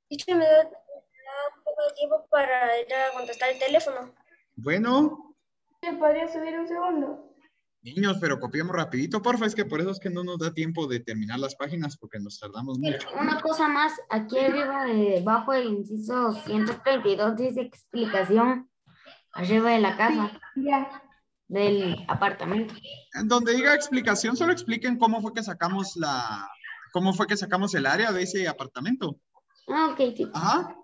Es que me da un poco de tiempo para ir a contestar el teléfono. Bueno, ¿Me podría subir un segundo? niños, pero copiemos rapidito, porfa, es que por eso es que no nos da tiempo de terminar las páginas porque nos tardamos mucho. Una cosa más, aquí arriba debajo del inciso 132 dice explicación, arriba de la casa, Ya. del apartamento. En donde diga explicación, solo expliquen cómo fue que sacamos el área de ese apartamento. Ah, ok, teacher. Ajá.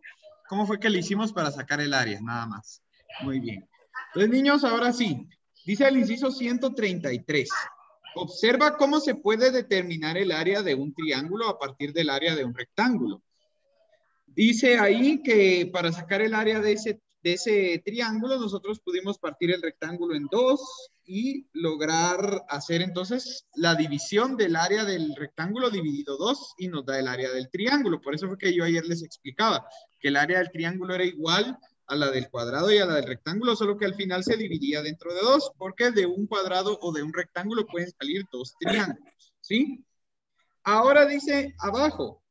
¿Cómo fue que le hicimos para sacar el área? Nada más. Muy bien. Entonces, niños, ahora sí. Dice el inciso 133. Observa cómo se puede determinar el área de un triángulo a partir del área de un rectángulo. Dice ahí que para sacar el área de ese triángulo, nosotros pudimos partir el rectángulo en dos y lograr hacer entonces la división del área del rectángulo dividido dos y nos da el área del triángulo. Por eso fue que yo ayer les explicaba que el área del triángulo era igual a la del cuadrado y a la del rectángulo, solo que al final se dividía dentro de dos, porque de un cuadrado o de un rectángulo pueden salir dos triángulos, ¿sí? Ahora dice abajo,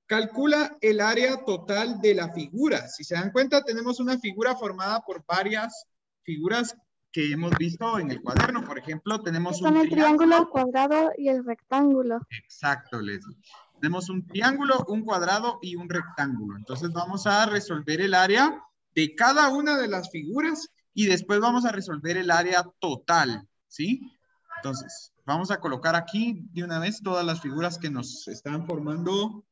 calcula el área total de la figura. Si se dan cuenta, tenemos una figura formada por varias figuras que hemos visto en el cuaderno. Por ejemplo, tenemos Son un el triángulo, el triángulo. cuadrado y el rectángulo. Exacto, Leslie. Tenemos un triángulo, un cuadrado y un rectángulo. Entonces vamos a resolver el área de cada una de las figuras y después vamos a resolver el área total, ¿sí? Entonces, vamos a colocar aquí de una vez todas las figuras que nos están formando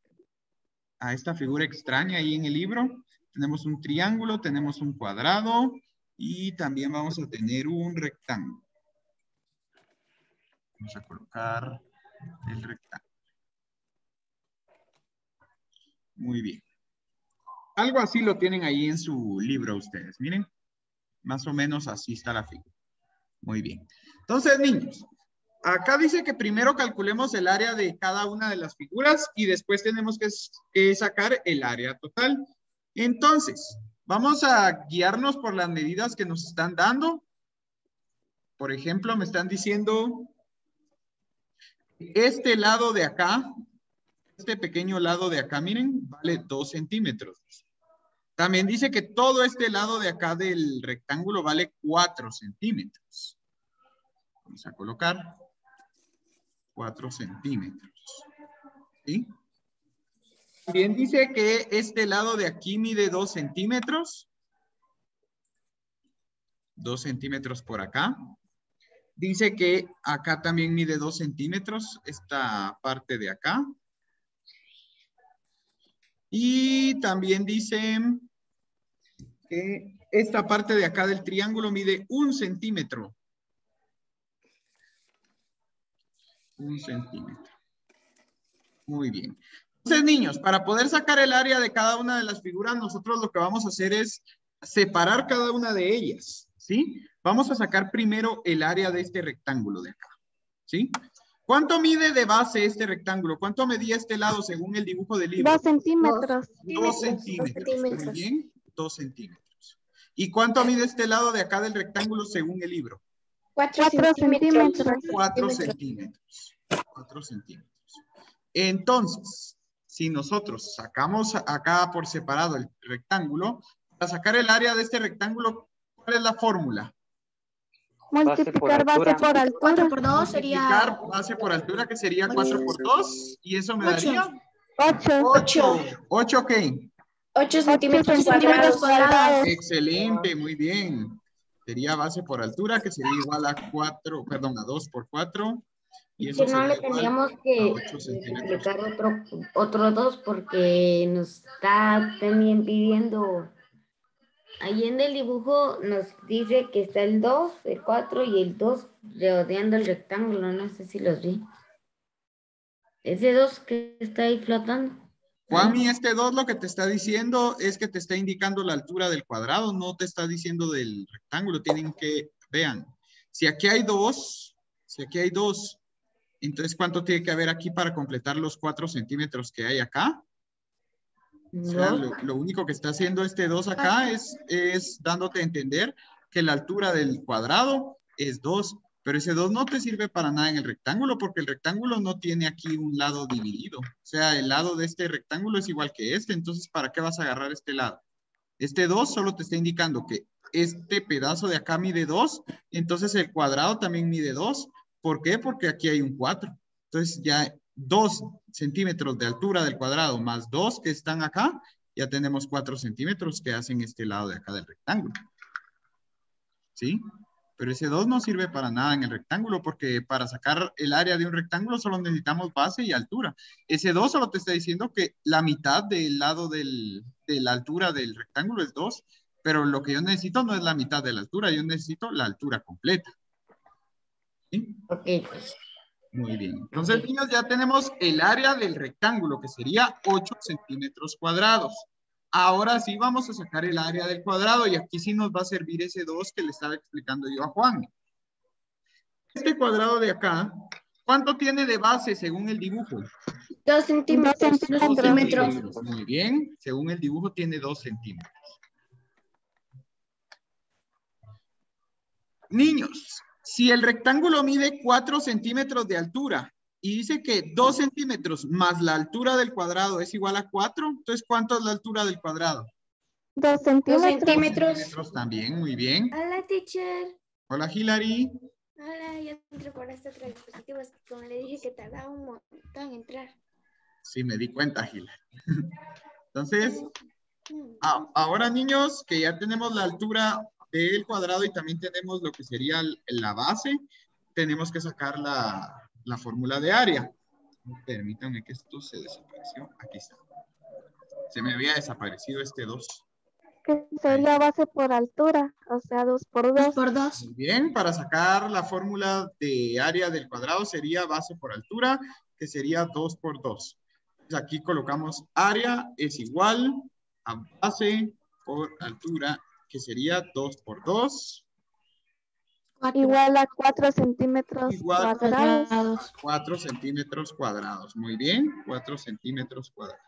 a esta figura extraña ahí en el libro. Tenemos un triángulo, tenemos un cuadrado y también vamos a tener un rectángulo. Vamos a colocar el rectángulo. Muy bien. Algo así lo tienen ahí en su libro ustedes. Miren, más o menos así está la figura. Muy bien. Entonces, niños, acá dice que primero calculemos el área de cada una de las figuras y después tenemos que sacar el área total. Entonces, vamos a guiarnos por las medidas que nos están dando. Por ejemplo, me están diciendo este lado de acá, este pequeño lado de acá, miren, vale 2 centímetros. También dice que todo este lado de acá del rectángulo vale 4 centímetros. Vamos a colocar 4 centímetros. ¿Sí? También dice que este lado de aquí mide 2 centímetros. 2 centímetros por acá. Dice que acá también mide 2 centímetros, esta parte de acá. Y también dice que esta parte de acá del triángulo mide 1 centímetro. 1 centímetro. Muy bien. Entonces, niños, para poder sacar el área de cada una de las figuras, nosotros lo que vamos a hacer es separar cada una de ellas, ¿sí? Vamos a sacar primero el área de este rectángulo de acá, ¿sí? ¿Cuánto mide de base este rectángulo? ¿Cuánto medía este lado según el dibujo del libro? 2 centímetros. 2 centímetros. Muy bien, 2 centímetros. ¿Y cuánto mide este lado de acá del rectángulo según el libro? 4 centímetros. 4 centímetros. 4 centímetros. Entonces, si nosotros sacamos acá por separado el rectángulo, para sacar el área de este rectángulo, ¿cuál es la fórmula? Multiplicar base por altura. 4 por 2 Multiplicar sería base por altura, que sería 4 por 2, y eso me daría 8. 8. ¿8 qué? 8 centímetros centímetros cuadrados. Excelente, muy bien. Sería base por altura, que sería igual a 4, perdón, a 2 por 4. Y eso Que no le sería igual tendríamos a que 8 centímetros. multiplicar otro 2 porque nos está también pidiendo, ahí en el dibujo nos dice que está el 2, el 4 y el 2 rodeando el rectángulo, no sé si los vi. Ese 2 que está ahí flotando. Juanmi, este 2 lo que te está diciendo es que te está indicando la altura del cuadrado, no te está diciendo del rectángulo. Tienen que, vean, si aquí hay 2, entonces ¿cuánto tiene que haber aquí para completar los 4 centímetros que hay acá? O sea, lo único que está haciendo este 2 acá es dándote a entender que la altura del cuadrado es 2 Pero ese 2 no te sirve para nada en el rectángulo porque el rectángulo no tiene aquí un lado dividido. O sea, el lado de este rectángulo es igual que este. Entonces, ¿para qué vas a agarrar este lado? Este 2 solo te está indicando que este pedazo de acá mide 2. Entonces, el cuadrado también mide 2. ¿Por qué? Porque aquí hay un 4. Entonces, ya 2 centímetros de altura del cuadrado más 2 que están acá, ya tenemos 4 centímetros que hacen este lado de acá del rectángulo. ¿Sí? Pero ese 2 no sirve para nada en el rectángulo porque para sacar el área de un rectángulo solo necesitamos base y altura. Ese 2 solo te está diciendo que la mitad del lado de la altura del rectángulo es 2, pero lo que yo necesito no es la mitad de la altura, yo necesito la altura completa. ¿Sí? Ok. Muy bien. Entonces, niños, ya tenemos el área del rectángulo, que sería 8 centímetros cuadrados. Ahora sí vamos a sacar el área del cuadrado y aquí sí nos va a servir ese 2 que le estaba explicando yo a Juan. Este cuadrado de acá, ¿cuánto tiene de base según el dibujo? 2 centímetros. 2 centímetros. Muy bien. Según el dibujo tiene 2 centímetros. Niños, si el rectángulo mide 4 centímetros de altura y dice que 2 centímetros más la altura del cuadrado es igual a 4, entonces ¿cuánto es la altura del cuadrado? 2 centímetros. 2 centímetros también, muy bien. Hola, teacher. Hola, Hilary. Hola, yo entré por este otro dispositivo. Es que como le dije que tardaba un montón en entrar. Sí, me di cuenta, Hilary. Entonces, ahora, niños, que ya tenemos la altura del cuadrado y también tenemos lo que sería la base, tenemos que sacar la fórmula de área. Permítanme que esto se desapareció. Aquí está. Se me había desaparecido este 2. Que sería base por altura, o sea, 2 por 2. Muy bien, para sacar la fórmula de área del cuadrado sería base por altura, que sería 2 por 2. Entonces aquí colocamos área es igual a base por altura, que sería 2 por 2. Igual a 4 centímetros Igual cuadrados. 4 centímetros cuadrados. Muy bien, 4 centímetros cuadrados.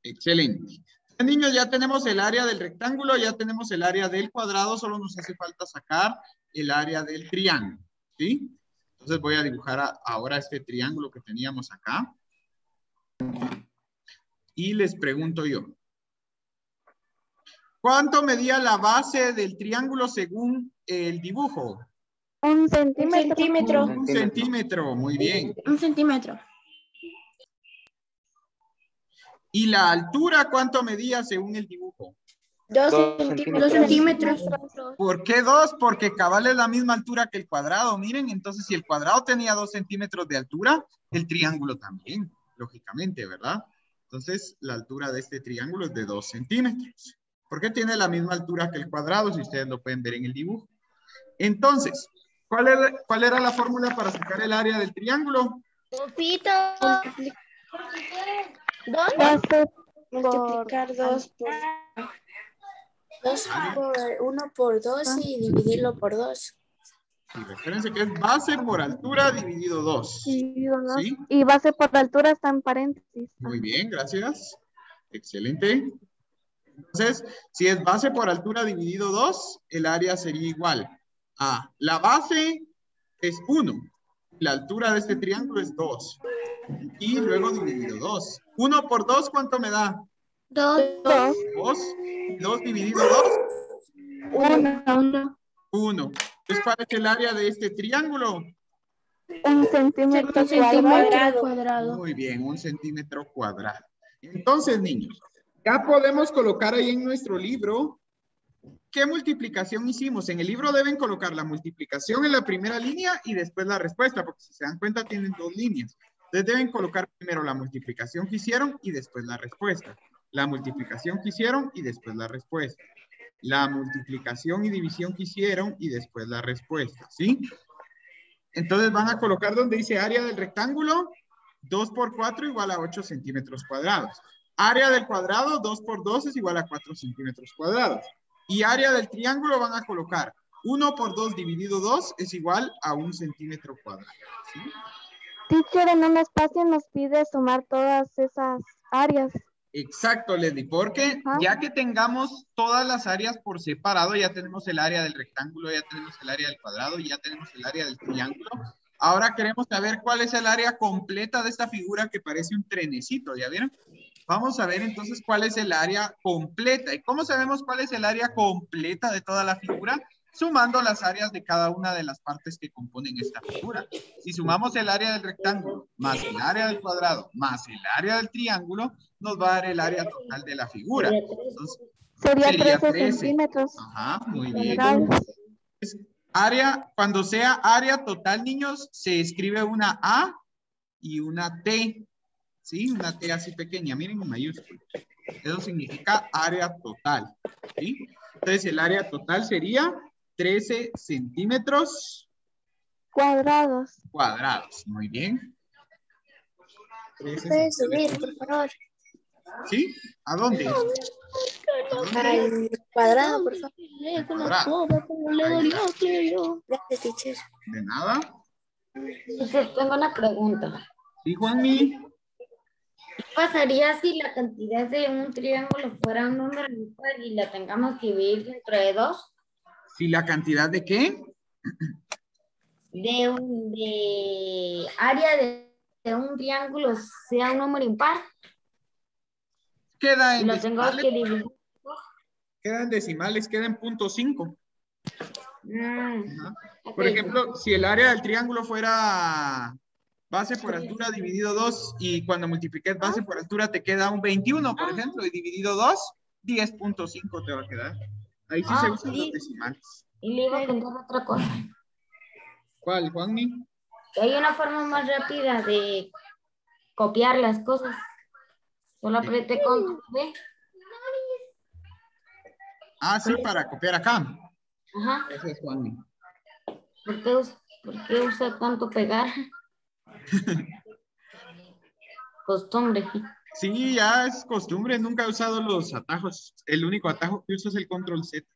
Excelente. Niños, ya tenemos el área del rectángulo, ya tenemos el área del cuadrado, solo nos hace falta sacar el área del triángulo, ¿sí? Entonces voy a dibujar ahora este triángulo que teníamos acá. Y les pregunto yo. ¿Cuánto medía la base del triángulo según el dibujo? 1 centímetro. 1 centímetro, muy bien. 1 centímetro. ¿Y la altura cuánto medía según el dibujo? 2 centímetros. ¿Por qué 2? Porque cabal es la misma altura que el cuadrado. Miren, entonces si el cuadrado tenía 2 centímetros de altura, el triángulo también, lógicamente, ¿verdad? Entonces, la altura de este triángulo es de 2 centímetros. ¿Por qué tiene la misma altura que el cuadrado? Si ustedes lo pueden ver en el dibujo. Entonces, ¿cuál era la fórmula para sacar el área del triángulo? Multiplicar 2 por 1 por 2 y dividirlo por 2. Y recuérdense que es base por altura dividido 2. ¿Sí? Y base por altura está en paréntesis. Muy bien, gracias. Excelente. Entonces, si es base por altura dividido 2, el área sería igual a la base es 1. La altura de este triángulo es 2. Y luego dividido 2. 1 por 2, ¿cuánto me da? 2. 2. 2 dividido 2. 1. 1. Entonces, ¿cuál es el área de este triángulo? 1 centímetro cuadrado. Muy bien, 1 centímetro cuadrado. Entonces, niños, ya podemos colocar ahí en nuestro libro qué multiplicación hicimos. En el libro deben colocar la multiplicación en la primera línea y después la respuesta, porque si se dan cuenta tienen 2 líneas. Entonces deben colocar primero la multiplicación que hicieron y después la respuesta. La multiplicación que hicieron y después la respuesta. La multiplicación y división que hicieron y después la respuesta, ¿sí? Entonces van a colocar donde dice área del rectángulo, 2 por 4 igual a 8 centímetros cuadrados. Área del cuadrado, 2 por 2 es igual a 4 centímetros cuadrados. Y área del triángulo van a colocar 1 por 2 dividido 2 es igual a 1 centímetro cuadrado, ¿sí? Teacher, en un espacio nos pide sumar todas esas áreas. Exacto, Leslie, porque Ajá. ya que tengamos todas las áreas por separado, ya tenemos el área del rectángulo, ya tenemos el área del cuadrado, ya tenemos el área del triángulo. Ahora queremos saber cuál es el área completa de esta figura que parece un trenecito, ¿ya vieron? Vamos a ver entonces cuál es el área completa. ¿Y cómo sabemos cuál es el área completa de toda la figura? Sumando las áreas de cada una de las partes que componen esta figura. Si sumamos el área del rectángulo más el área del cuadrado más el área del triángulo, nos va a dar el área total de la figura. Entonces, Sería sería 13 13. centímetros Ajá, muy bien. cuadrados. Área, cuando sea área total, niños, se escribe una A y una T. ¿Sí? Una T así pequeña, miren en mayúscula. Eso significa área total. ¿Sí? Entonces, el área total sería 13 centímetros Cuadrados. cuadrados. Muy bien. 13 Puedes subir, centímetros. por favor. ¿Sí? ¿A dónde? ¿A dónde? Al cuadrado, por favor. Cuadrado. Ahí está. Gracias, teacher. De nada. Teacher, tengo una pregunta. ¿Sí, Juanmi? ¿Qué pasaría si la cantidad de un triángulo fuera un número impar y la tengamos que dividir entre 2? Si la cantidad de qué? De área de un triángulo sea un número impar Queda y en lo tengamos decimales. que dividir. Queda en decimales, queda en 0.5. Ajá. Ok. Por ejemplo, si el área del triángulo fuera base por altura dividido 2 y cuando multipliques base por altura te queda un 21, por ejemplo, y dividido 2, 10.5 te va a quedar. Ahí sí se usan los decimales. Y le iba a contar otra cosa. ¿Cuál, Juanmi? Hay una forma más rápida de copiar las cosas. Solo apriete Ctrl V. Ah, sí, para copiar acá. Ajá. Gracias, Juanmi. ¿Por qué usa tanto pegar? Costumbre. Sí, ya es costumbre, nunca he usado los atajos. El único atajo que uso es el control Z.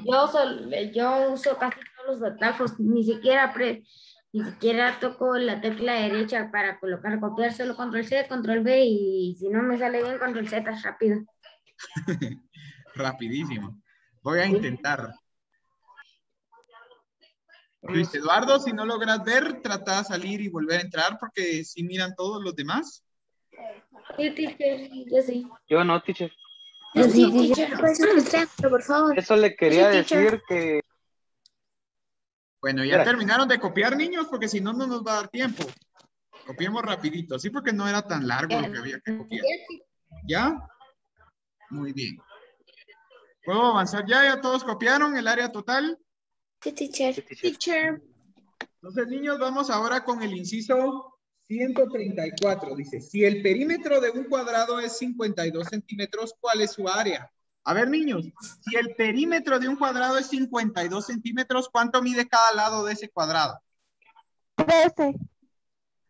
Yo uso casi todos los atajos. Ni siquiera toco la tecla derecha para colocar copiar, solo control C, control V y si no me sale bien control Z rápido. Rapidísimo. Voy a intentar. Luis Eduardo, si no logras ver, trata de salir y volver a entrar porque si miran todos los demás. Sí, teacher, yo sí. Yo no, teacher. Yo sí, Teacher, puedes subir el triángulo, por favor. Eso le quería Sí, teacher. decir que... Bueno, ya Mira. terminaron de copiar, niños, porque si no, no nos va a dar tiempo. Copiemos rapidito, sí, porque no era tan largo lo que había que copiar. ¿Ya? Muy bien. ¿Puedo avanzar ya? ¿Ya todos copiaron el área total? Sí, teacher. Teacher. Entonces, niños, vamos ahora con el inciso 134. Dice, si el perímetro de un cuadrado es 52 centímetros, ¿cuál es su área? A ver, niños, si el perímetro de un cuadrado es 52 centímetros, ¿cuánto mide cada lado de ese cuadrado? 13.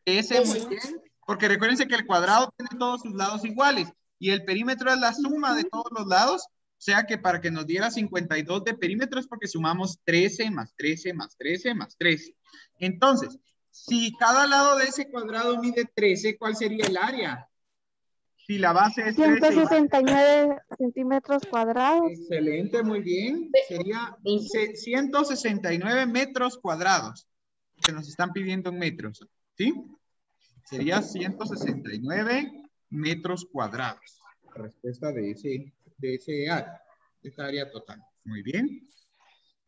Ese, muy bien, porque recuérdense que el cuadrado tiene todos sus lados iguales y el perímetro es la suma de todos los lados. O sea que para que nos diera 52 de perímetro es porque sumamos 13 más 13 más 13 más 13. Entonces, si cada lado de ese cuadrado mide 13, ¿cuál sería el área? Si la base es 13. 169 centímetros cuadrados. Excelente, muy bien. Sería 169 metros cuadrados, que nos están pidiendo en metros. ¿Sí? Sería 169 metros cuadrados. La respuesta de ese área, de esta área total. Muy bien.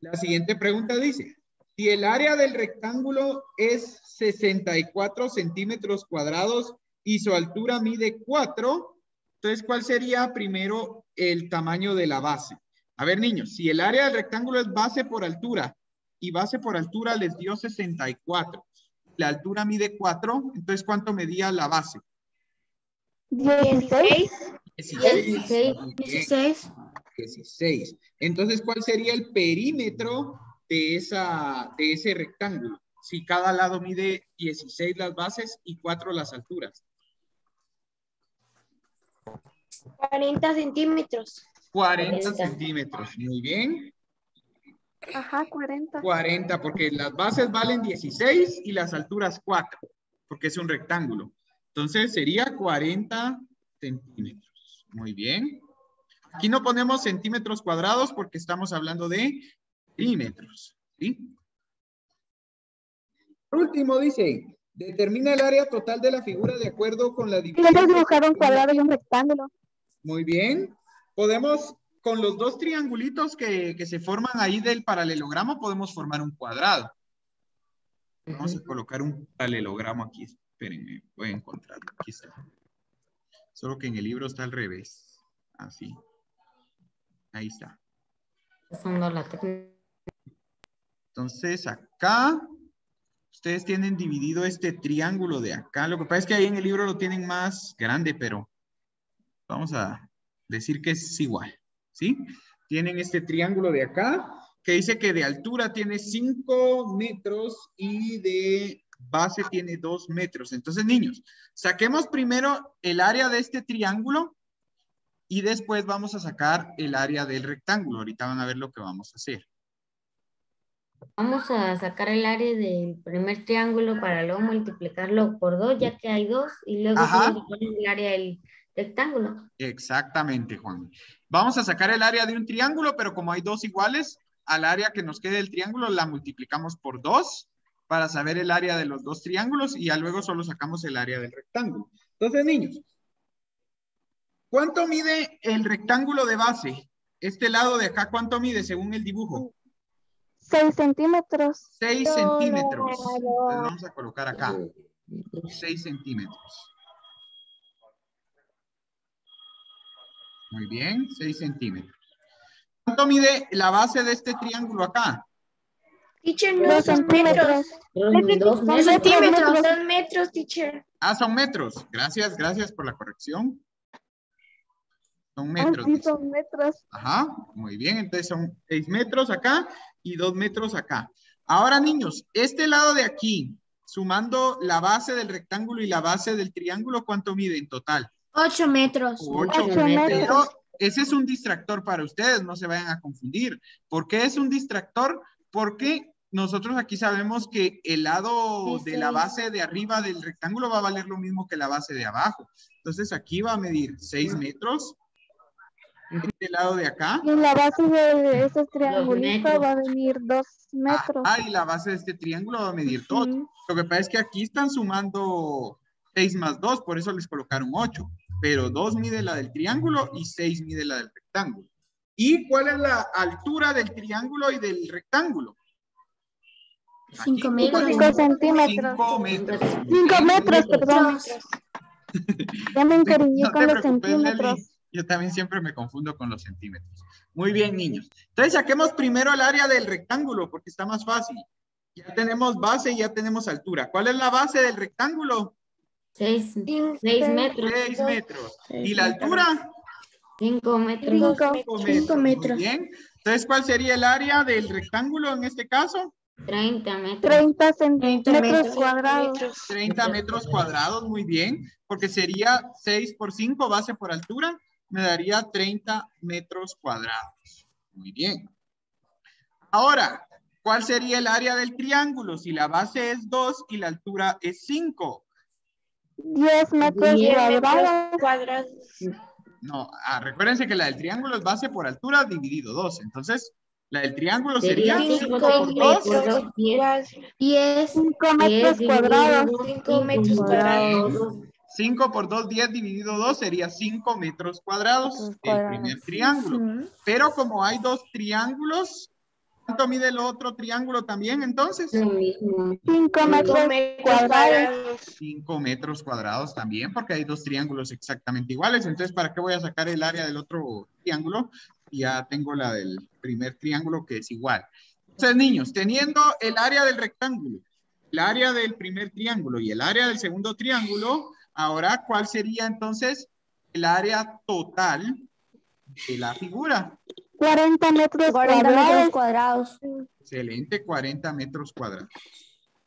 La siguiente pregunta dice, si el área del rectángulo es 64 centímetros cuadrados y su altura mide 4, entonces, ¿cuál sería primero el tamaño de la base? A ver, niños, si el área del rectángulo es base por altura y base por altura les dio 64, la altura mide 4, entonces, ¿cuánto medía la base? 16. 16. Entonces, ¿cuál sería el perímetro de ese rectángulo? Si cada lado mide 16 las bases y 4 las alturas. 40 centímetros. 40 centímetros. Muy bien. Ajá, 40. 40, porque las bases valen 16 y las alturas 4, porque es un rectángulo. Entonces, sería 40 centímetros. Muy bien. Aquí no ponemos centímetros cuadrados porque estamos hablando de milímetros. ¿Sí? Por último dice, determina el área total de la figura de acuerdo con la división. Quiero dibujar un cuadrado y un rectángulo. Muy bien. Podemos, con los dos triangulitos que se forman ahí del paralelogramo, podemos formar un cuadrado. Vamos a colocar un paralelogramo aquí. Espérenme, voy a encontrarlo. Aquí está. Solo que en el libro está al revés. Así. Ahí está. Entonces, acá, ustedes tienen dividido este triángulo de acá. Lo que pasa es que ahí en el libro lo tienen más grande, pero vamos a decir que es igual. ¿Sí? Tienen este triángulo de acá, que dice que de altura tiene 5 metros y de base tiene 2 metros. Entonces, niños, saquemos primero el área de este triángulo y después vamos a sacar el área del rectángulo. Ahorita van a ver lo que vamos a hacer. Vamos a sacar el área del primer triángulo para luego multiplicarlo por 2, ya que hay 2, y luego Ajá. se pone el área del rectángulo. Exactamente, Juan. Vamos a sacar el área de un triángulo, pero como hay 2 iguales, al área que nos quede del triángulo la multiplicamos por 2 para saber el área de los 2 triángulos y ya luego solo sacamos el área del rectángulo. Entonces, niños, ¿cuánto mide el rectángulo de base? Este lado de acá, ¿cuánto mide según el dibujo? 6 centímetros. 6 centímetros. Entonces vamos a colocar acá. 6 centímetros. Muy bien, 6 centímetros. ¿Cuánto mide la base de este triángulo acá? Teacher, 2 no, son centímetros. metros. 2 No metros. centímetros, son metros, teacher. Ah, son metros. Gracias, gracias por la corrección. Son Ah, metros. sí, dice. son metros. Ajá, muy bien. Entonces son 6 metros acá y 2 metros acá. Ahora, niños, este lado de aquí, sumando la base del rectángulo y la base del triángulo, ¿cuánto mide en total? 8 metros. 8 8 metros. Pero ese es un distractor para ustedes, no se vayan a confundir. ¿Por qué es un distractor? Porque nosotros aquí sabemos que el lado de la base de arriba del rectángulo va a valer lo mismo que la base de abajo. Entonces aquí va a medir 6 metros. Este lado de acá. Y en la base de ese metros. triangulito va a venir 2 metros. Ah, y la base de este triángulo va a medir 2. Ujú. Lo que pasa es que aquí están sumando 6 más 2, por eso les colocaron 8. Pero 2 mide la del triángulo y 6 mide la del rectángulo. ¿Y cuál es la altura del triángulo y del rectángulo? 5 Aquí, ¿cuál es? 5 centímetros. 5 metros. 5 metros, perdón. Ya me encariñé No con te los preocupes, centímetros. Leli. Yo también siempre me confundo con los centímetros. Muy bien, niños. Entonces saquemos primero el área del rectángulo porque está más fácil. Ya tenemos base y ya tenemos altura. ¿Cuál es la base del rectángulo? 6 metros. 6 metros. ¿Y la altura? 5 metros. 5 metros. Muy bien. Entonces, ¿cuál sería el área del rectángulo en este caso? 30 metros. 30 30 metros cuadrados. 30 metros cuadrados, muy bien. Porque sería 6 por 5, base por altura. Me daría 30 metros cuadrados. Muy bien. Ahora, ¿cuál sería el área del triángulo? Si la base es 2 y la altura es 5. 10 metros 10 cuadrados. No, recuérdense que la del triángulo es base por altura dividido 2. Entonces, la del triángulo sería 5 por 2. 10. 5 metros cuadrados. 5 metros cuadrados. 5 por 2, 10 dividido 2 sería 5 metros cuadrados. El primer triángulo. Pero como hay 2 triángulos, ¿cuánto mide el otro triángulo también entonces? Lo mismo. 5 metros cuadrados. 5 metros cuadrados también, porque hay 2 triángulos exactamente iguales. Entonces, ¿para qué voy a sacar el área del otro triángulo? Ya tengo la del primer triángulo que es igual. Entonces, niños, teniendo el área del rectángulo, el área del primer triángulo y el área del segundo triángulo, ahora, ¿cuál sería entonces el área total de la figura? 40 metros cuadrados. Excelente, 40 metros cuadrados.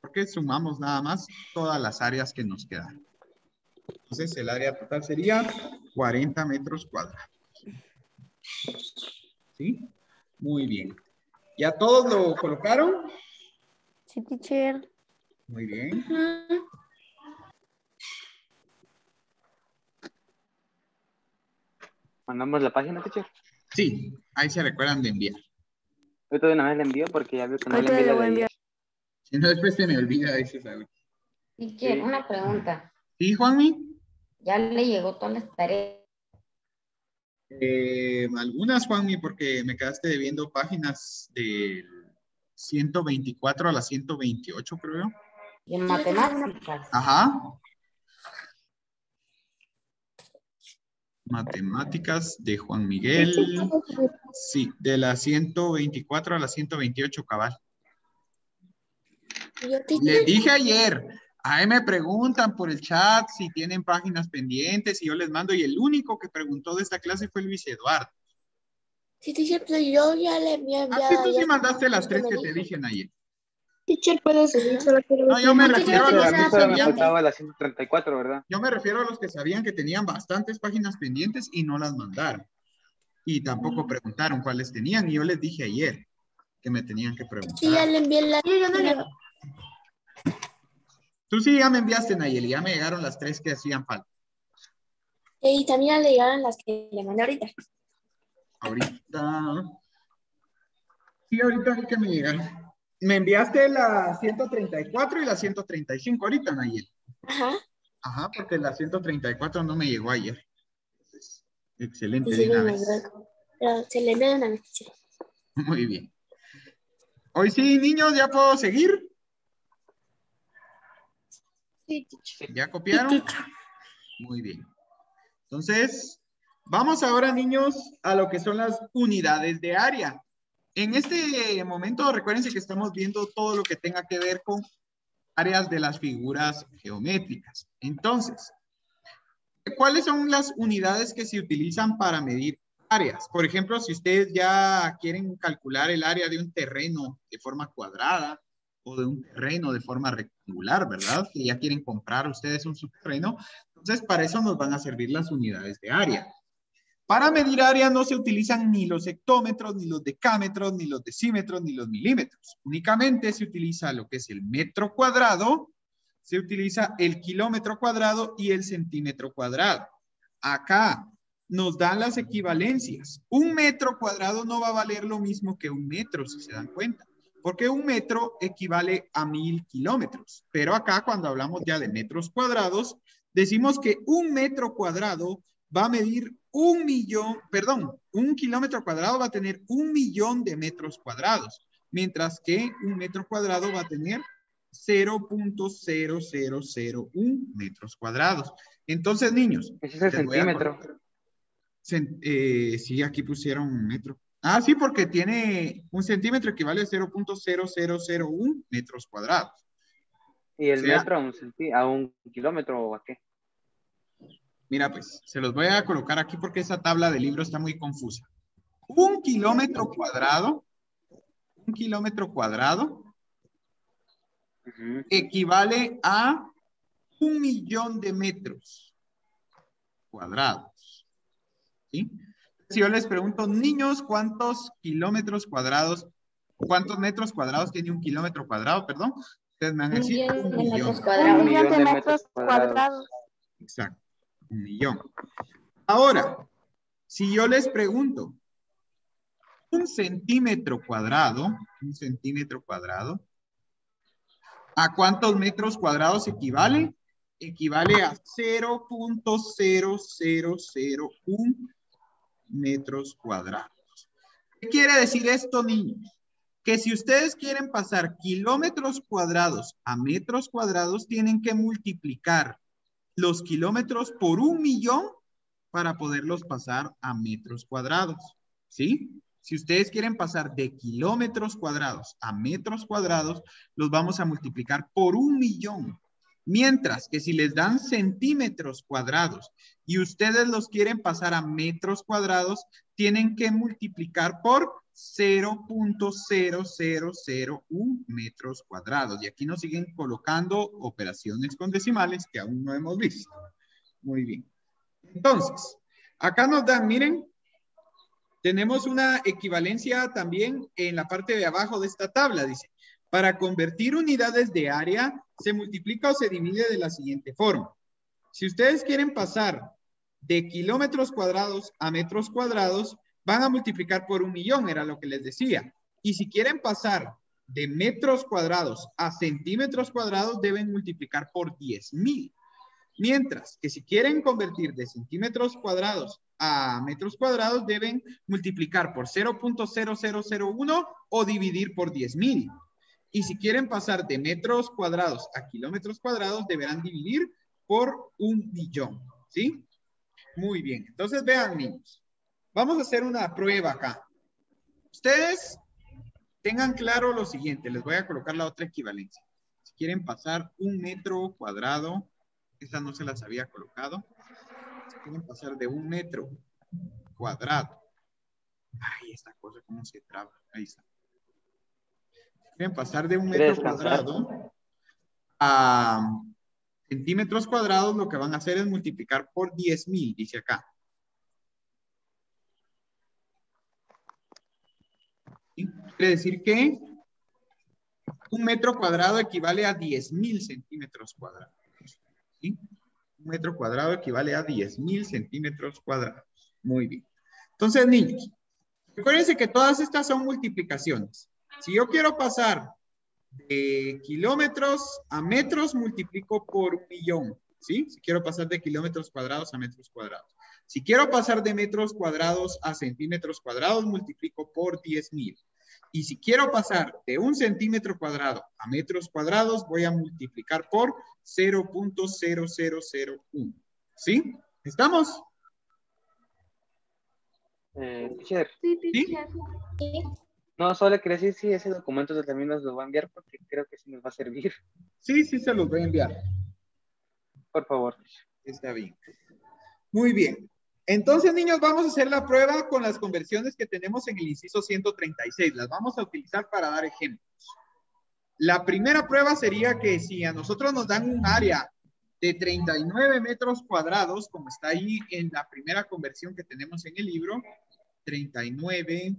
Porque sumamos nada más todas las áreas que nos quedan. Entonces, el área total sería 40 metros cuadrados. ¿Sí? Muy bien. ¿Ya todos lo colocaron? Sí, teacher. Muy bien. ¿Mandamos la página, teacher? Sí, ahí se recuerdan de enviar. Ahorita de una vez le envío porque ya veo que no le Ahorita envié le la voy a de enviar. ayer. Si no, después se me olvida, dice Saúl. Teacher, una pregunta. ¿Sí, Juanmi? ¿Ya le llegó todas las tareas? Algunas, Juanmi, porque me quedaste debiendo páginas del 124 a la 128, creo. Y en matemáticas. Ajá. Matemáticas de Juan Miguel. Sí, de la 124 a la 128, cabal. Les dije ayer, a mí me preguntan por el chat si tienen páginas pendientes y yo les mando, y el único que preguntó de esta clase fue Luis Eduardo. Sí, teacher, pero yo ya le había Ah, sí, enviado tú sí ayer. mandaste las Usted tres me que te dijo. dije ayer. Teacher, puede seguir, solo quiero No, yo me decir- refiero a los A que mí solo me sabían. faltaba la 134, ¿verdad? Yo me refiero a los que sabían que tenían bastantes páginas pendientes y no las mandaron. Y tampoco preguntaron cuáles tenían. Y yo les dije ayer que me tenían que preguntar. Sí, ya le envié la. Yo no le... Tú sí ya me enviaste, Nayeli. Ya me llegaron las tres que hacían falta. Y también ya le llegaron las que le mandé ahorita. Ahorita. Sí, ahorita vi que me llegaron. Me enviaste la 134 y la 135 ahorita, Nayeli. Ajá. Ajá, porque la 134 no me llegó ayer. Entonces, excelente, Y de sí, una me vez. mandó. Pero se le envió una vez, teacher. Muy bien. Hoy sí, niños, ¿ya puedo seguir? Sí, teacher. ¿Ya copiaron? Muy bien. Entonces, vamos ahora, niños, a lo que son las unidades de área. En este momento, recuérdense que estamos viendo todo lo que tenga que ver con áreas de las figuras geométricas. Entonces, ¿cuáles son las unidades que se utilizan para medir áreas? Por ejemplo, si ustedes ya quieren calcular el área de un terreno de forma cuadrada o de un terreno de forma rectangular, ¿verdad? Que ya quieren comprar ustedes un subterreno, entonces para eso nos van a servir las unidades de área. Para medir área no se utilizan ni los hectómetros, ni los decámetros, ni los decímetros, ni los milímetros. Únicamente se utiliza lo que es el metro cuadrado, se utiliza el kilómetro cuadrado y el centímetro cuadrado. Acá nos dan las equivalencias. Un metro cuadrado no va a valer lo mismo que un metro, si se dan cuenta. Porque un metro equivale a 1000 kilómetros. Pero acá cuando hablamos ya de metros cuadrados, decimos que un metro cuadrado va a medir un kilómetro cuadrado va a tener 1.000.000 de metros cuadrados, mientras que un metro cuadrado va a tener 0.0001 metros cuadrados. Entonces, niños, Ese es el centímetro. Sí, aquí pusieron un metro. Ah, sí, porque tiene un centímetro equivale a 0.0001 metros cuadrados. ¿Y el O sea, metro a un kilómetro o a qué? Mira, pues, se los voy a colocar aquí porque esa tabla de libro está muy confusa. Un kilómetro cuadrado equivale a 1.000.000 de metros cuadrados. ¿Sí? Si yo les pregunto, niños, ¿cuántos metros cuadrados tiene un kilómetro cuadrado? Perdón. Ustedes me van a decir 1.000.000. Metros 1 cuadrados. millón de de metros cuadrados. Exacto. 1.000.000. Ahora, si yo les pregunto, un centímetro cuadrado, ¿a cuántos metros cuadrados equivale? Equivale a 0.0001 metros cuadrados. ¿Qué quiere decir esto, niños? Que si ustedes quieren pasar kilómetros cuadrados a metros cuadrados, tienen que multiplicar los kilómetros por 1.000.000 para poderlos pasar a metros cuadrados. ¿Sí? Si ustedes quieren pasar de kilómetros cuadrados a metros cuadrados, los vamos a multiplicar por 1.000.000. Mientras que si les dan centímetros cuadrados y ustedes los quieren pasar a metros cuadrados, tienen que multiplicar por 0.0001 metros cuadrados. Y aquí nos siguen colocando operaciones con decimales que aún no hemos visto. Muy bien. Entonces, acá nos dan, miren, tenemos una equivalencia también en la parte de abajo de esta tabla. Dice, para convertir unidades de área, se multiplica o se divide de la siguiente forma. Si ustedes quieren pasar de kilómetros cuadrados a metros cuadrados, van a multiplicar por 1.000.000, era lo que les decía. Y si quieren pasar de metros cuadrados a centímetros cuadrados, deben multiplicar por 10.000. Mientras que si quieren convertir de centímetros cuadrados a metros cuadrados, deben multiplicar por 0.0001 o dividir por 10.000. Y si quieren pasar de metros cuadrados a kilómetros cuadrados, deberán dividir por 1.000.000, ¿sí? Muy bien. Entonces, vean, niños. Vamos a hacer una prueba acá. Ustedes tengan claro lo siguiente. Les voy a colocar la otra equivalencia. Si quieren pasar 1 metro cuadrado, esta no se las había colocado. Si quieren pasar de 1 metro cuadrado. Ay, esta cosa, ¿cómo se traba? Ahí está. Si quieren pasar de 1 metro cuadrado a centímetros cuadrados, lo que van a hacer es multiplicar por 10.000, dice acá. ¿Sí? Quiere decir que 1 metro cuadrado equivale a 10.000 centímetros cuadrados. ¿Sí? 1 metro cuadrado equivale a 10.000 centímetros cuadrados. Muy bien. Entonces, niños, recuérdense que todas estas son multiplicaciones. Si yo quiero pasar de kilómetros a metros, multiplico por 1.000.000, ¿sí? Si quiero pasar de kilómetros cuadrados a metros cuadrados. Si quiero pasar de metros cuadrados a centímetros cuadrados, multiplico por 10.000. Y si quiero pasar de 1 centímetro cuadrado a metros cuadrados, voy a multiplicar por 0.0001. ¿Sí? ¿Estamos? Teacher. Sí, ¿Sí? teacher. No, solo quería decir si ese documento también nos lo va a enviar porque creo que sí nos va a servir. Sí, sí se los voy a enviar. Por favor. Está bien. Muy bien. Entonces, niños, vamos a hacer la prueba con las conversiones que tenemos en el inciso 136. Las vamos a utilizar para dar ejemplos. La primera prueba sería que si a nosotros nos dan un área de 39 metros cuadrados, como está ahí en la primera conversión que tenemos en el libro, 39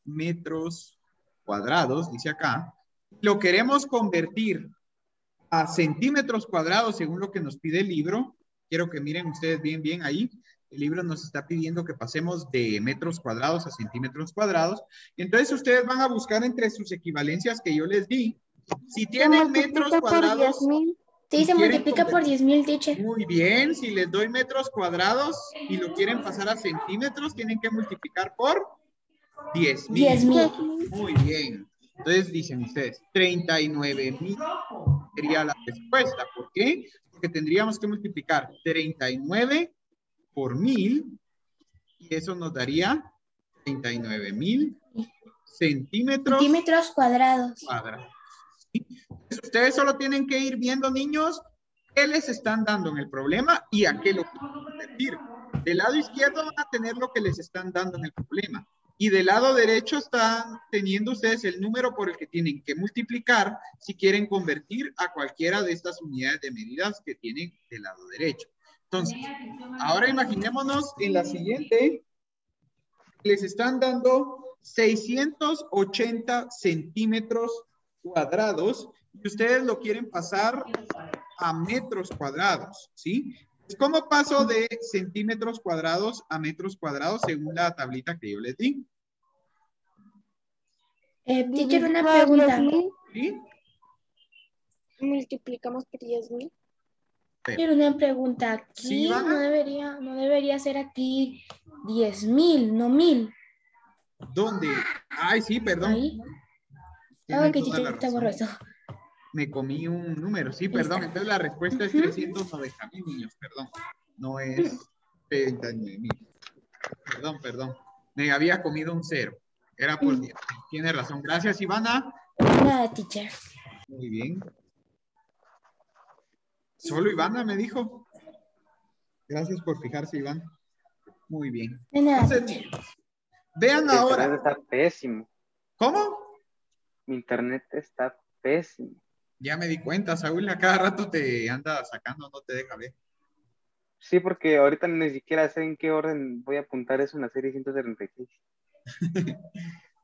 metros cuadrados, dice acá, lo queremos convertir a centímetros cuadrados según lo que nos pide el libro. Quiero que miren ustedes bien ahí. El libro nos está pidiendo que pasemos de metros cuadrados a centímetros cuadrados. Entonces ustedes van a buscar entre sus equivalencias que yo les di. Si tienen metros cuadrados... Por 10.000. Sí, si se quieren multiplica por 10.000, teacher. Muy bien, si les doy metros cuadrados y lo quieren pasar a centímetros, tienen que multiplicar por 10.000. 10.000. Muy bien. Entonces dicen ustedes, 39.000 sería la respuesta. ¿Por qué? Porque tendríamos que multiplicar 39 por 1.000 y eso nos daría 39.000 centímetros Cuadrados. cuadrados. ¿Sí? Entonces, ustedes solo tienen que ir viendo, niños, qué les están dando en el problema y a qué lo quieren convertir. Del lado izquierdo van a tener lo que les están dando en el problema. Y del lado derecho están teniendo ustedes el número por el que tienen que multiplicar si quieren convertir a cualquiera de estas unidades de medidas que tienen del lado derecho. Entonces, ahora imaginémonos en la siguiente, les están dando 680 centímetros cuadrados y ustedes lo quieren pasar a metros cuadrados, ¿sí? ¿Cómo paso de centímetros cuadrados a metros cuadrados según la tablita que yo les di? Teacher, una Por pregunta. 10.000. ¿Sí? Multiplicamos por 10.000. Teacher, una pregunta. Aquí Sí, Ivana. no debería ser aquí 10.000, no 1.000. ¿Dónde? Ay, sí, perdón. Ahí. Tienen Ok, toda teacher, la está razón. borroso. Me comí un número. Sí, Ahí perdón. está. Entonces la respuesta es 390.000 niños, perdón. No es 39.000. Perdón. Me había comido un 0. Era por 10. Tiene razón. Gracias, Ivana. Nada, teacher. Muy bien. Solo Ivana me dijo. Gracias por fijarse, Iván. Muy bien. De nada, Entonces, teacher. vean Mi internet ahora. está pésimo. ¿Cómo? Mi internet está pésimo. Ya me di cuenta, Saúl, a cada rato te anda sacando, no te deja ver. Sí, porque ahorita ni siquiera sé en qué orden voy a apuntar eso en la serie 136.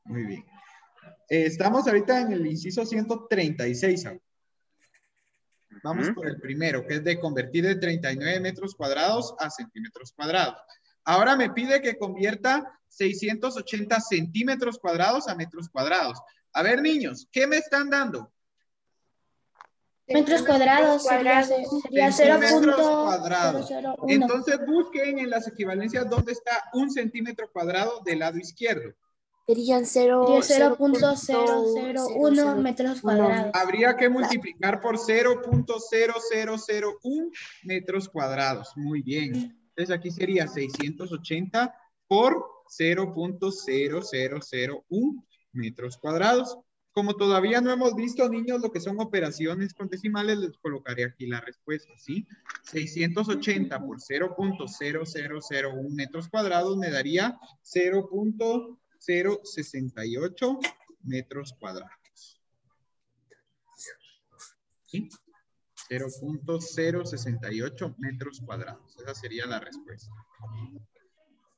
Muy bien. Estamos ahorita en el inciso 136, Saúl. Vamos por el primero, que es de convertir de 39 metros cuadrados a centímetros cuadrados. Ahora me pide que convierta 680 centímetros cuadrados a metros cuadrados. A ver, niños, ¿qué me están dando? Metros cuadrados sería Centímetros cuadrados. 0.001. Entonces busquen en las equivalencias dónde está un centímetro cuadrado del lado izquierdo. Serían 0.001 metros cuadrados. Habría que multiplicar por 0.0001 metros cuadrados. Muy bien. Entonces aquí sería 680 por 0.0001 metros cuadrados. Como todavía no hemos visto, niños, lo que son operaciones con decimales, les colocaré aquí la respuesta, ¿sí? 680 por 0.0001 metros cuadrados me daría 0.068 metros cuadrados. ¿Sí? 0.068 metros cuadrados. Esa sería la respuesta.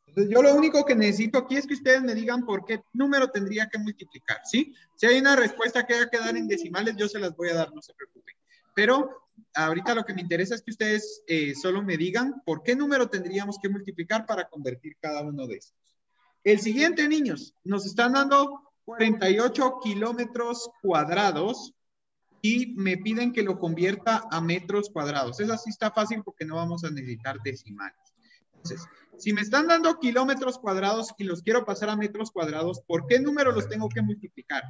Entonces, yo lo único que necesito aquí es que ustedes me digan por qué número tendría que multiplicar, ¿sí? Si hay una respuesta que haya que dar en decimales, yo se las voy a dar, no se preocupen. Pero ahorita lo que me interesa es que ustedes solo me digan por qué número tendríamos que multiplicar para convertir cada uno de estos. El siguiente, niños, nos están dando 48 kilómetros cuadrados y me piden que lo convierta a metros cuadrados. Eso sí está fácil porque no vamos a necesitar decimales. Entonces, si me están dando kilómetros cuadrados y los quiero pasar a metros cuadrados, ¿por qué número los tengo que multiplicar?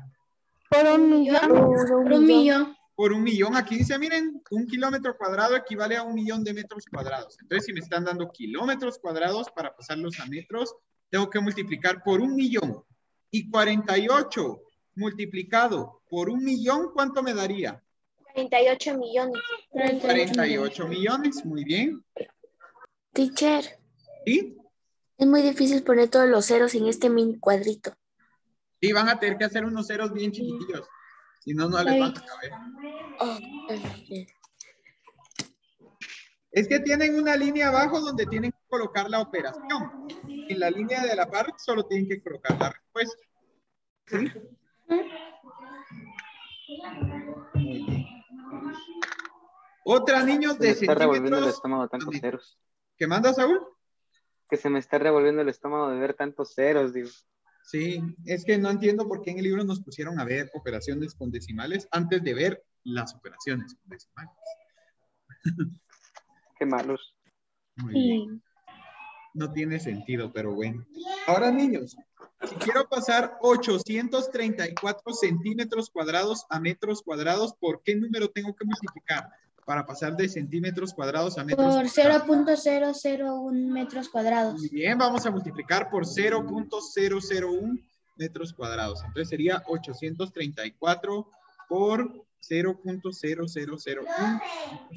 Por 1.000.000. Por 1.000.000. Por 1.000.000. Aquí dice, miren, 1 kilómetro cuadrado equivale a 1.000.000 de metros cuadrados. Entonces, si me están dando kilómetros cuadrados para pasarlos a metros, tengo que multiplicar por 1.000.000. Y 48 multiplicado por 1.000.000, ¿cuánto me daría? 48 millones. 48 millones, muy bien. Teacher, ¿Sí? es muy difícil poner todos los ceros en este mini cuadrito. Y van a tener que hacer unos ceros bien chiquitillos. Si no, no les van a caber. Es que tienen una línea abajo donde tienen que colocar la operación. En la línea de la par solo tienen que colocar la respuesta. ¿Sí? Muy bien. Otra, niños, Se me de está revolviendo el centímetros. estómago tantos ceros. ¿Qué manda, Saúl? Que se me está revolviendo el estómago de ver tantos ceros, digo. Sí, es que no entiendo por qué en el libro nos pusieron a ver operaciones con decimales antes de ver las operaciones con decimales. Qué malos. Muy bien. No tiene sentido, pero bueno. Ahora, niños, si quiero pasar 834 centímetros cuadrados a metros cuadrados, ¿por qué número tengo que multiplicar para pasar de centímetros cuadrados a metros Por cuadrados? 0.001 metros cuadrados. Muy bien, vamos a multiplicar por 0.001 metros cuadrados. Entonces sería 834 por 0.0001 metros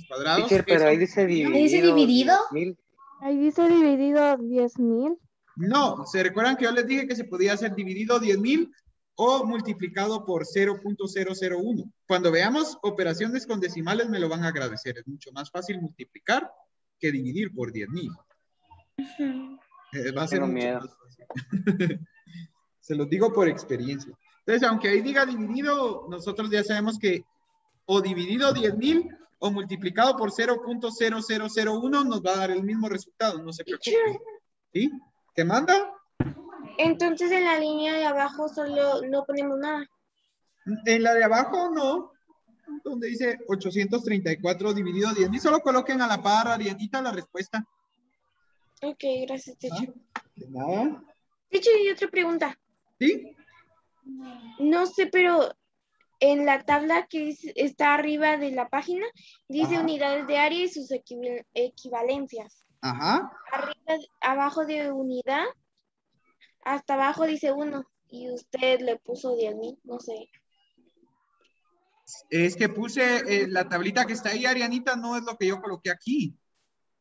cuadrados. Teacher, pero Eso- ahí dice dividido. ¿Ahí dice dividido? 10,000. Ahí dice dividido 10.000. No, ¿se recuerdan que yo les dije que se podía hacer dividido 10.000 o multiplicado por 0.001? Cuando veamos operaciones con decimales me lo van a agradecer. Es mucho más fácil multiplicar que dividir por 10.000. Va a ser Tengo mucho miedo. más fácil. Se los digo por experiencia. Entonces, aunque ahí diga dividido, nosotros ya sabemos que o dividido 10.000 o multiplicado por 0.0001 nos va a dar el mismo resultado, no se preocupen. ¿Sí? ¿Te manda? Entonces en la línea de abajo solo no ponemos nada. En la de abajo no, donde dice 834 dividido 10.000, solo coloquen a la par, Arianita, la respuesta. Ok, gracias, teacher. De nada. Teacher, y otra pregunta. ¿Sí? No sé, pero en la tabla que está arriba de la página, dice Ajá. unidades de área y sus equivalencias. Ajá. Arriba, abajo de unidad, hasta abajo dice 1 y usted le puso 10.000, no sé. Es que puse la tablita que está ahí, Arianita, no es lo que yo coloqué aquí.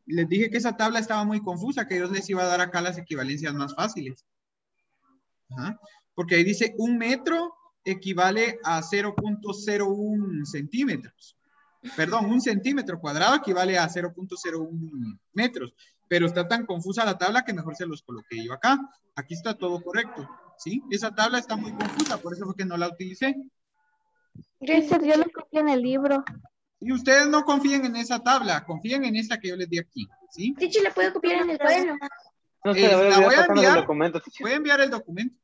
Les dije que esa tabla estaba muy confusa, que yo les iba a dar acá las equivalencias más fáciles. Ajá. Porque ahí dice 1 metro equivale a 0.01 centímetros. Perdón, 1 centímetro cuadrado equivale a 0.01 metros. Pero está tan confusa la tabla que mejor se los coloqué yo acá. Aquí está todo correcto. ¿Sí? Esa tabla está muy confusa, por eso fue que no la utilicé. Gracias, Teacher, yo teacher. lo copié en el libro. Y ustedes no confíen en esa tabla, confíen en esta que yo les di aquí, ¿sí? Teacher, ¿le puedo copiar en el cuaderno? No sé, la la verdad, voy a pasando el enviar. documento, teacher. Voy a enviar el documento.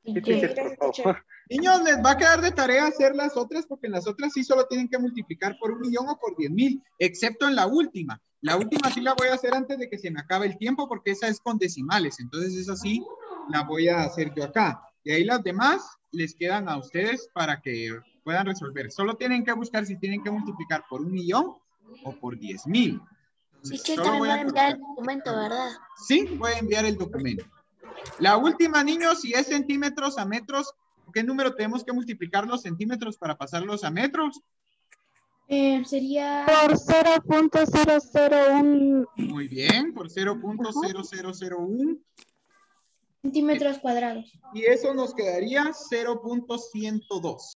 Sí, Teacher, teacher, Gracias, por teacher. favor. Niños, les va a quedar de tarea hacer las otras porque en las otras sí solo tienen que multiplicar por 1.000.000 o por 10.000, excepto en la última. La última sí la voy a hacer antes de que se me acabe el tiempo porque esa es con decimales. Entonces esa sí la voy a hacer yo acá. Y ahí las demás les quedan a ustedes para que puedan resolver. Solo tienen que buscar si tienen que multiplicar por 1.000.000 o por 10.000. Teacher, Solo también voy voy a a enviar el colocar. documento, ¿verdad? Sí, voy a enviar el documento. La última, niños, si es centímetros a metros, ¿qué número tenemos que multiplicar los centímetros para pasarlos a metros? Sería Por 0.001. Muy bien, por 0.0001. centímetros cuadrados. Y eso nos quedaría 0.102.